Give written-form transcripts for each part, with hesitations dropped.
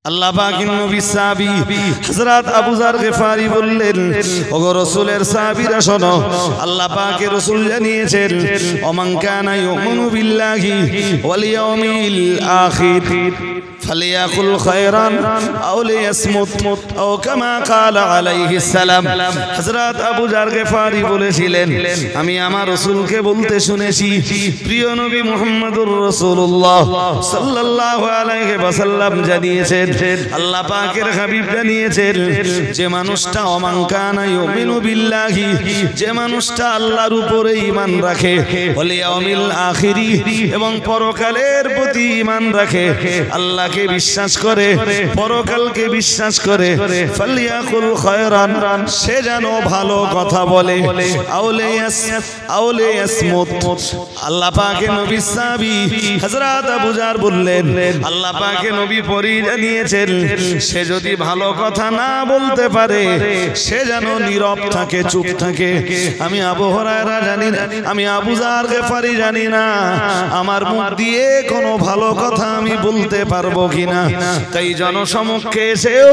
আল্লাহ পাকের নবী সাহাবী হযরত আবু যার গিফারি বললেন, ওগো রাসূলের সাহাবীরা শোনো, আল্লাহ পাকের রাসূল জানিয়েছেন, ওমান কানা ইউমিনু বিল্লাহি ওয়াল ইয়াউমিল আখির ফালিয়াকুল খায়রান আও লিয়াসমুত আও কামা ক্বালা আলাইহিস সালাম। হযরত আবু যার গিফারি বলেছিলেন, আমি আমার রাসূলকে বলতে শুনেছি, প্রিয় নবী মুহাম্মদুর রাসূলুল্লাহ সাল্লাল্লাহু আলাইহি ওয়াসাল্লাম জানিয়েছেন, আল্লাহ পাকের হাবিব জানিয়েছেন, যে মানুষটা ওমান কানা ইউমিনু বিল্লাহি, যে মানুষটা আল্লাহর উপরে ঈমান রাখে, ওয়াল ইয়াউমিল আখিরি, এবং পরকালের প্রতি ঈমান রাখে, আল্লাহকে বিশ্বাস করে, পরকালকে বিশ্বাস করে, ফালিয়াকুল খায়রান, সে যেন ভালো কথা বলে, আউলে ইয়াসমুত। আল্লাহ পাকের নবী সাহাবী হযরত আবু যার বললেন, আল্লাহ পাকের নবী পরি জানিয়েছেন, সে যদি ভালো কথা না বলতে পারে, সে যেন নীরব থাকে, চুপ থাকে। আমি আবু হুরায়রা জানি না, আমি আবু যার গিফারি জানি না আমার মুখ দিয়ে কোনো ভালো কথা আমি বলতে পারবো কিনা। তাই জনসমক্ষে এসেও,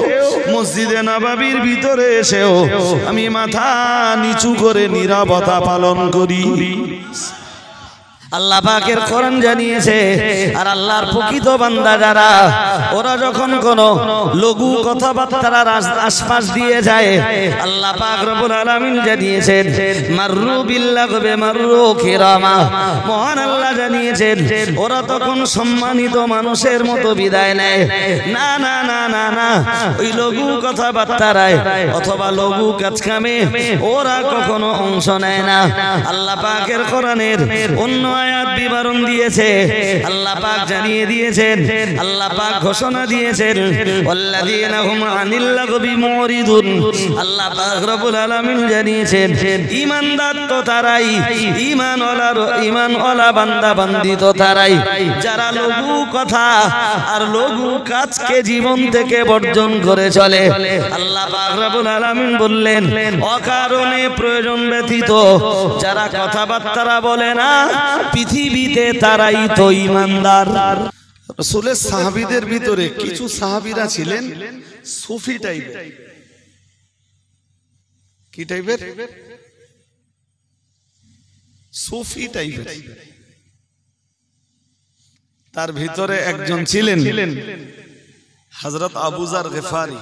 মসজিদে নববীর ভিতরে এসেও আমি মাথা নিচু করে নীরবতা পালন করি। আল্লাহ পাকের কোরআন জানিয়েছে, আর আল্লাহর প্রকৃত বান্দা যারা, ওরা যখন কোনো লঘু কথাবার্তার আশপাশ দিয়ে যায়, আল্লাহ পাক রব্বুল আলামিন জানিয়েছেন, মাররু বিল্লাগবি মাররু কিরামা। মহান আল্লাহ জানিয়েছেন, ওরা তখন সম্মানিত মানুষের মতো বিদায় নেয়। না না না না না, ওই লঘু কথাবার্তায় অথবা লঘু কাজকামে ওরা কখনো অংশ নেয় না। আল্লাহ পাকের কোরআনের অন্য আয়াত বিবরণ দিয়েছে, আল্লাহ পাক জানিয়ে দিয়েছেন, আল্লাহ পাক ঘোষণা দিয়েছেন, ওয়াল্লাযীনা হুম আনিল লাগবি মুরিদুন। আল্লাহ পাক রব্বুল আলামিন জানিয়েছেন, ঈমানদার তো তারাই, ঈমানওয়ালা বান্দা বান্দি তো তারাই, যারা লঘু কথা আর লঘু কাজকে জীবন থেকে বর্জন করে চলে। আল্লাহ পাক রব্বুল আলামিন বললেন, অকারণে প্রয়োজন ব্যতীত যারা কথাবার্তা বলে না, পৃথিবীতে তারাই তো ঈমানদার। রাসূলের সাহাবীদের ভিতরে কিছু সাহাবীরা ছিলেন সুফি টাইপের। কি টাইপের? সুফি টাইপের। তার ভিতরে একজন ছিলেন হযরত আবু যার গিফারি।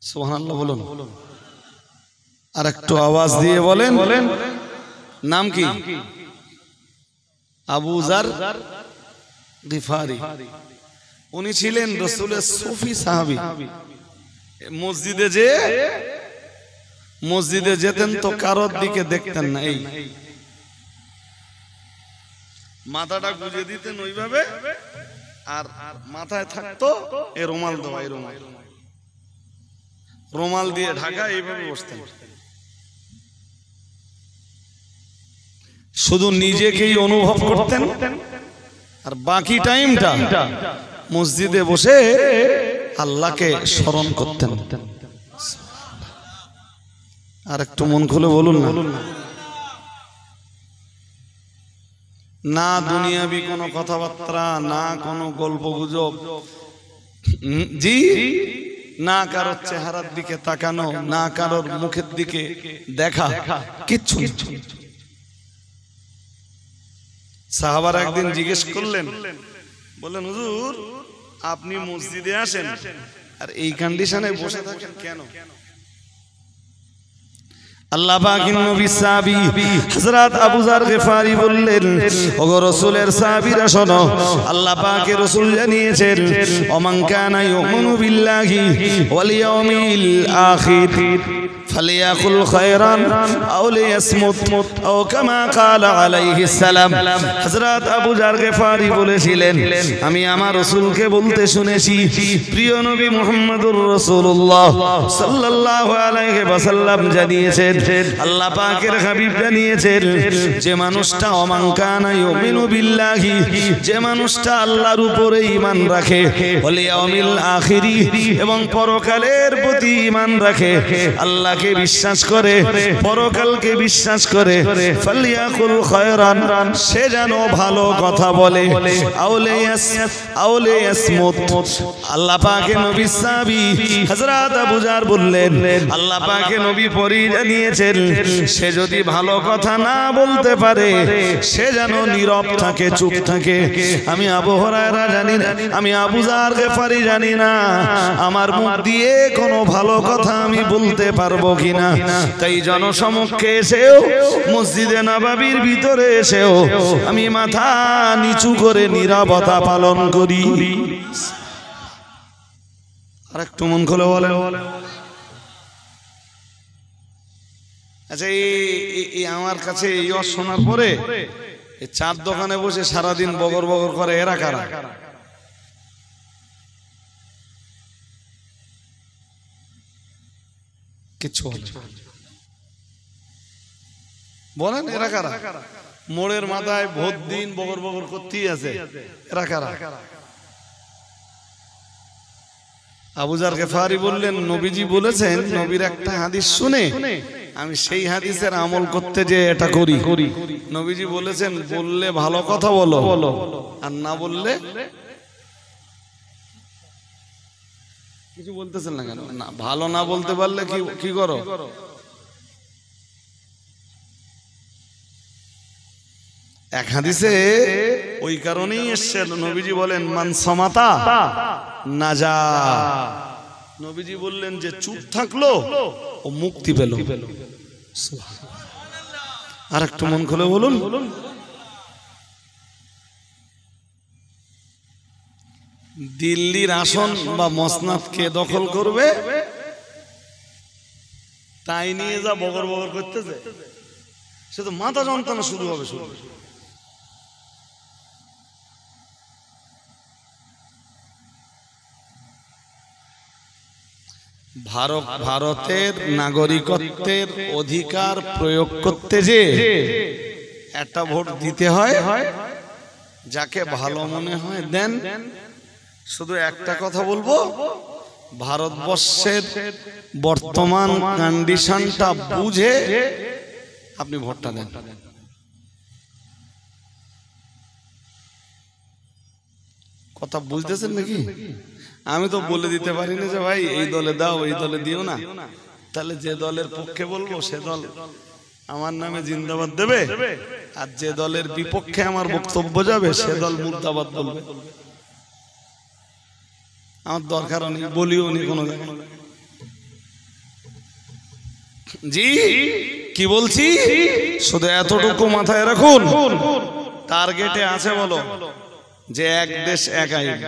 সুবহানাল্লাহ বলুন, আর একটু আওয়াজ দিয়ে বলেন, নাম কি? আবু যার গিফারি। উনি ছিলেন রাসূলের সুফি সাহাবী। মসজিদে যেতেন তো কারোর দিকে দেখতেন না, এই মাথাটা গুজে দিতেন ওইভাবে, আর মাথায় থাকতো এ রুমাল দেওয়া, এই রুমাল দিয়ে ঢাকা, এইভাবে বসতেন। শুধু নিজেকেই অনুভব করতেন, আর বাকি টাইমটা মসজিদে বসে আল্লাহকে স্মরণ করতেন। আর একটু মন খুলে বলুন না। না দুনিয়াবি কোনো কথাবার্তা, না কোনো গল্প গুজব, জি, না কারোর চেহারার দিকে তাকানো, না কারোর মুখের দিকে দেখা, কিচ্ছু। সাহাবারা একদিন জিজ্ঞেস করলেন, বললেন, হুজুর আপনি মসজিদে আসেন আর এই কন্ডিশনে বসে থাকেন কেন? আল্লাহ পাকের নবী সাহাবী হযরত আবু যার গিফারি বললেন, ওগো রাসূলের সাহাবীরা শোনো, আল্লাহ পাকের রাসূল জানিয়েছেন, ওমান কানা ইউমিনু বিল্লাহি ওয়াল ইয়াউমিল আখির ফালিয়াকুল খায়রান আও লিয়াসমুত আও কামা ক্বালা আলাইহিস সালাম। হযরত আবু যার গিফারি বলেছিলেন, আমি আমার রাসূলকে বলতে শুনেছি, প্রিয় নবী মুহাম্মদুর রাসূলুল্লাহ সাল্লাল্লাহু আলাইহি ওয়াসাল্লাম জানিয়েছেন, আল্লাহ পাকের হাবিব জানিয়েছেন, যে মানুষটা ওমান কানা ইউমিনু বিল্লাহি, যে মানুষটা আল্লাহর উপরে ঈমান রাখে, ওয়াল ইয়াউমিল আখিরি, এবং পরকালের প্রতি ঈমান রাখে, আল্লাহকে আল্লাহকে বিশ্বাস করে, পরকালকে বিশ্বাস করে, ফালিয়াকুল খায়রান, সে যেন ভালো কথা বলে, আউলে ইয়াসমুত। আল্লাহ পাকের নবী সাহাবী হযরত আবু যার বললেন, আল্লাহ পাকের নবী পরিয়ে জানিয়েছেন, সে যদি ভালো কথা না বলতে পারে সে যেন নীরব থাকে, চুপ থাকে। আমি আবু হুরায়রা জানি না, আমি আবু যার গিফারি জানি না আমার মুখ দিয়ে কোনো ভালো কথা আমি বলতে পারবো কিনা। তাই জনসমক্ষে এসেও, মসজিদে নববীর ভিতরে এসেও আমি মাথা নিচু করে নীরবতা পালন করি। আর একটু মন খুলে বলে। আচ্ছা, এই আমার কাছে এই শোনার পরে এই চার দোকানে বসে সারাদিন বগর বগর করে, এরা কারা? কিছু বলেন, এরা কারা? মোড়ের মাথায় ভোট দিন বগর বগর করতেই আছে, এরা কারা? আবু যার গিফারি বললেন, নবীজি বলেছেন, নবীর একটা হাদিস শুনে আমি সেই হাদিসের আমল করতে যে এটা করি। নবীজি বলেছেন, বললে ভালো কথা বলো, আর না বললে কিছু বলতেছেন না কেন? না, ভালো না বলতে পারলে কি করো? এক হাদিসে ওই কারণেই এসছে, নবীজি বলেন, মান সামাতা নাজা। নবীজি বললেন যে চুপ থাকলো ও মুক্তি পেল। আর একটু মন খুলে বলুন। দিল্লির আসন বা মসনাদ কে দখল করবে তাই নিয়ে যা বগর বগর করতেছে, সে তো মাথা যন্ত্রণা শুরু হবে। ভারতের নাগরিকত্বের অধিকার প্রয়োগ করতে যে একটা ভোট দিতে হয়, যাকে ভালো মনে হয় দেন। শুধু একটা কথা বলবো, ভারতবর্ষের বর্তমান কন্ডিশনটা বুঝে আপনি ভোটটা দেন। কথা বুঝতেছেন নাকি? আমি তো বলে দিতে পারি না যে ভাই এই দলে দাও, এই দলে দিও না। তাহলে যে দলের পক্ষে বলবো সে দল আমার নামে জিন্দাবাদ দেবে, আর যে দলের বিপক্ষে আমার বক্তব্য যাবে সে দল মুর্দাবাদ বলবে। আমার দরকারও নেই, বলিও নি কোনো জায়গায়। জি কি বলছি, শুধু এতটুকু মাথায় রাখুন, টার্গেটে আছে বলো যে এক দেশ এক আইন।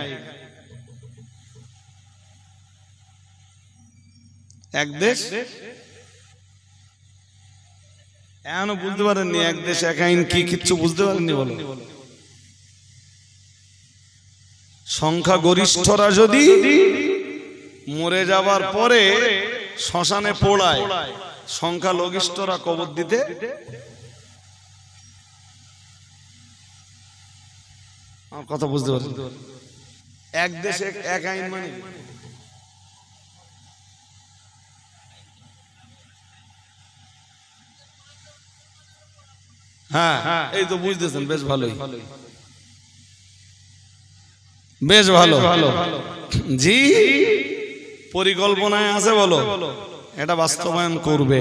এক দেশ, এখনো বুঝতে পারেননি এক দেশ এক আইন কি? কিচ্ছু বুঝতে পারেননি বলো। সংখ্যা গরিষ্ঠরা যদি মরে যাবার পরে শ্মশানে পোড়ায়, সংখ্যা লঘিষ্ঠরা কবর দিতে আমার কথা বুঝতে পারেন? এক দেশ এক আইন মানে হ্যাঁ, এই তো বুঝতেছেন। বেশ ভালোই, বেশ ভালো। জি পরিকল্পনায় আছে বলো, এটা বাস্তবায়ন করবে।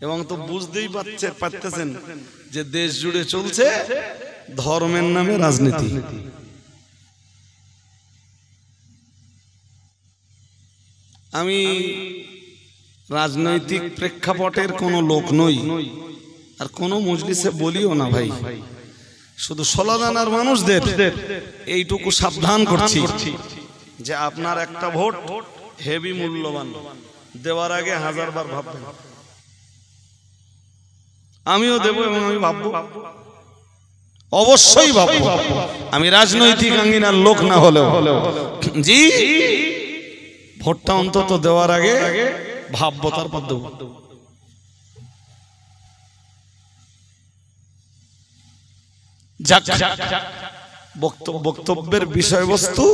এবং তো বুঝতেই পারতেছেন যে দেশ জুড়ে চলছে ধর্মের নামে রাজনীতি। আমি রাজনৈতিক প্রেক্ষাপটের কোনো লোক নই, আর কোনো মজলিসে বলিও না ভাই। শুধু সলাদানার মানুষদের এইটুকু সাবধান করছি যে আপনার একটা ভোট হেভি মূল্যবান, দেওয়ার আগে 1000 বার ভাববেন। আমিও দেব এবং আমি ভাববো, অবশ্যই ভাববো। আমি রাজনৈতিক আঙ্গিনার লোক না হলেও জি ভোটটা অন্তত দেওয়ার আগে ভাববো, তারপর দেবো। বক্তব্যের বিষয়বস্তু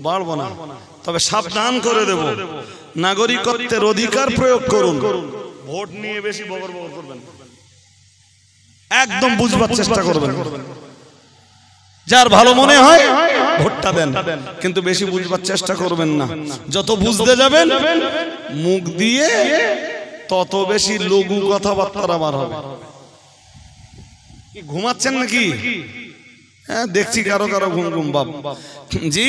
বাড়বো না, তবে সাবধান করে দেব, নাগরিকত্বের অধিকার প্রয়োগ করুন। ভোট নিয়ে বেশি বগর বগর করবেন, একদম বুঝবার চেষ্টা করবেন। যার ভালো মনে হয় ভোটটা দেন, কিন্তু বেশি বুঝবার চেষ্টা করবেন না। যত বুঝতে যাবেন মুখ দিয়ে তত বেশি লঘু কথাবার্তা বার হবে। ঘুমাচ্ছেন নাকি? হ্যাঁ, দেখছি কারো কারো ঘুম ঘুম ভাব। জি,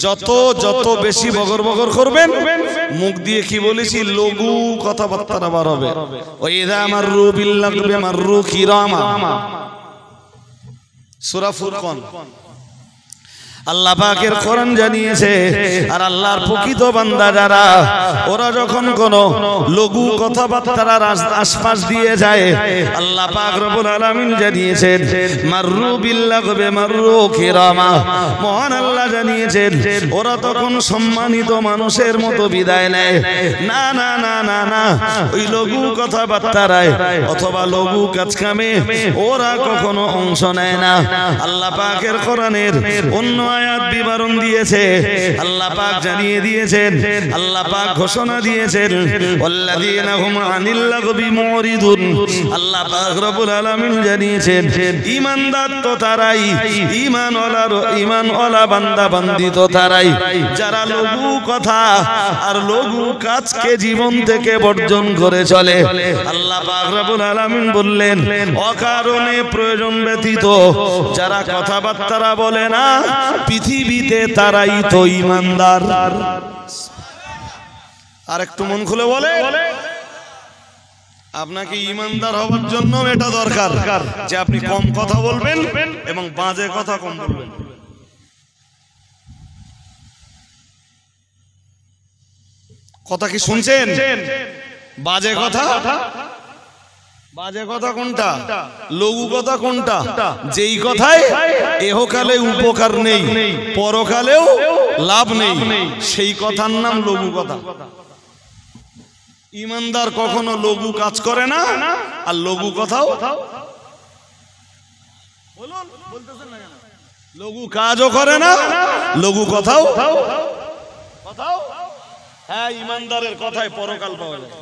যত যত বেশি বগর বগর করবেন, মুখ দিয়ে কি বলেছি, লঘু কথাবার্তা বার হবে। ওয়াইযা মাররু বিল্লাগবি মাররু কিরামা, সূরা ফুরকান। আল্লাহ পাকের কোরআন জানিয়েছে, আর আল্লাহর প্রকৃত বান্দা যারা, ওরা যখন কোন লঘু কথাবার্তার আশপাশ দিয়ে যায়, আল্লাহ পাক রব্বুল আলামিন জানিয়েছেন মাররু বিল্লাগবি মাররু কিরামা। মহান আল্লাহ জানিয়েছেন ওরা তখন সম্মানিত মানুষের মতো বিদায় নেয়। না না না না না, ওই লঘু কথাবার্তায় অথবা লঘু কাজ কামে ওরা কখনো অংশ নেয় না। আল্লাহ পাকের কোরআনের অন্য আয়াত বিবরণ দিয়েছে, আল্লাহ পাক জানিয়ে দিয়েছেন, আল্লাহ পাক ঘোষণা দিয়েছেন ওয়াল্লাযীনা হুম আনিল লাগবি মুরিদুন। আল্লাহ পাক রব্বুল আলামিন জানিয়েছেন ঈমানদার তো তারাই, ঈমানওয়ালা বান্দা বান্দি তো তারাই যারা লঘু কথা আর লঘু কাজকে জীবন থেকে বর্জন করে চলে। আল্লাহ পাক রব্বুল আলামিন বললেন অকারণে প্রয়োজন ব্যতীত যারা কথাবার্তা বলে না, পৃথিবীতে তারাই তো ঈমানদার। আর একটু মন খুলে বলে, আপনাকে ঈমানদার হওয়ার জন্য এটা দরকার যে আপনি কম কথা বলবেন এবং বাজে কথা কম বলবেন। কথা কি শুনছেন? বাজে কথা, বাজে কথা কোনটা, লঘু কথা কোনটা? যেই কথায় এহকালে উপকার নেই, পরকালেও লাভ নেই, সেই কথার নাম লঘু কথা। ঈমানদার কখনো লঘু কাজ করে না, আর লঘু কথাও লঘু কাজও করে না, লঘু কথাও। হ্যাঁ, ঈমানদারের কথায় পরকাল পাওয়া যায়।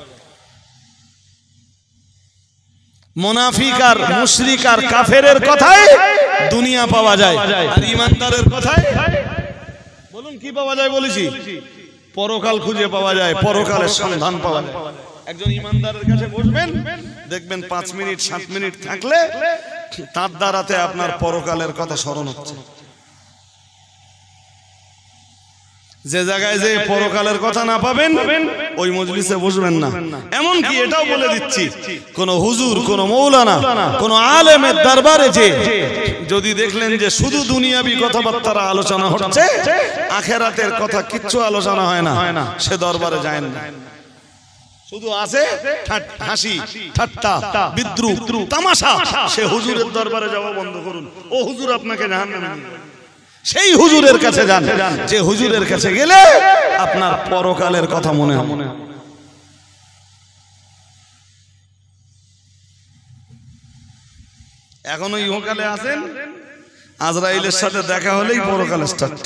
মুনাফিক আর মুশরিক আর কাফেরের কথায় দুনিয়া পাওয়া যায়, আর ঈমানদারের কথায় বলুন কি পাওয়া যায়? বলেছি পরকাল খুঁজে পাওয়া যায়, পরকালের সন্ধান পাওয়া যায়। একজন ঈমানদারের কাছে বসবেন, দেখবেন 5 মিনিট 7 মিনিট থাকলে তার দ্বারাতে আপনার পরকালের কথা স্মরণ হচ্ছে। যে জায়গায় যে পরকালের কথা না পাবেন ওই মজলিসে বসবেন না। এমন কি এটাও বলে দিচ্ছি, কোন হুজুর, কোন মৌলানা, কোন আলেমের দরবারে যে যদি দেখলেন যে শুধু দুনিয়াবি কথাবার্তা আলোচনা হচ্ছে, আখিরাতের কথা কিচ্ছু আলোচনা হয় না, সে দরবারে যায় না। শুধু আছে হাসি, ঠাট্টা, বিদ্রুপ, তামাশা, সে হুজুরের দরবারে যাওয়া বন্ধ করুন। ও হুজুর আপনাকে জাহান্নামে নিয়ে যাবে। সেই হুজুরের কাছে যান যে হুজুরের কাছে গেলে আপনার পরকালের কথা মনে হবে। এখনো ইহকালে আছেন, আজরাইলের সাথে দেখা হলেই পরকালে স্টার্ট।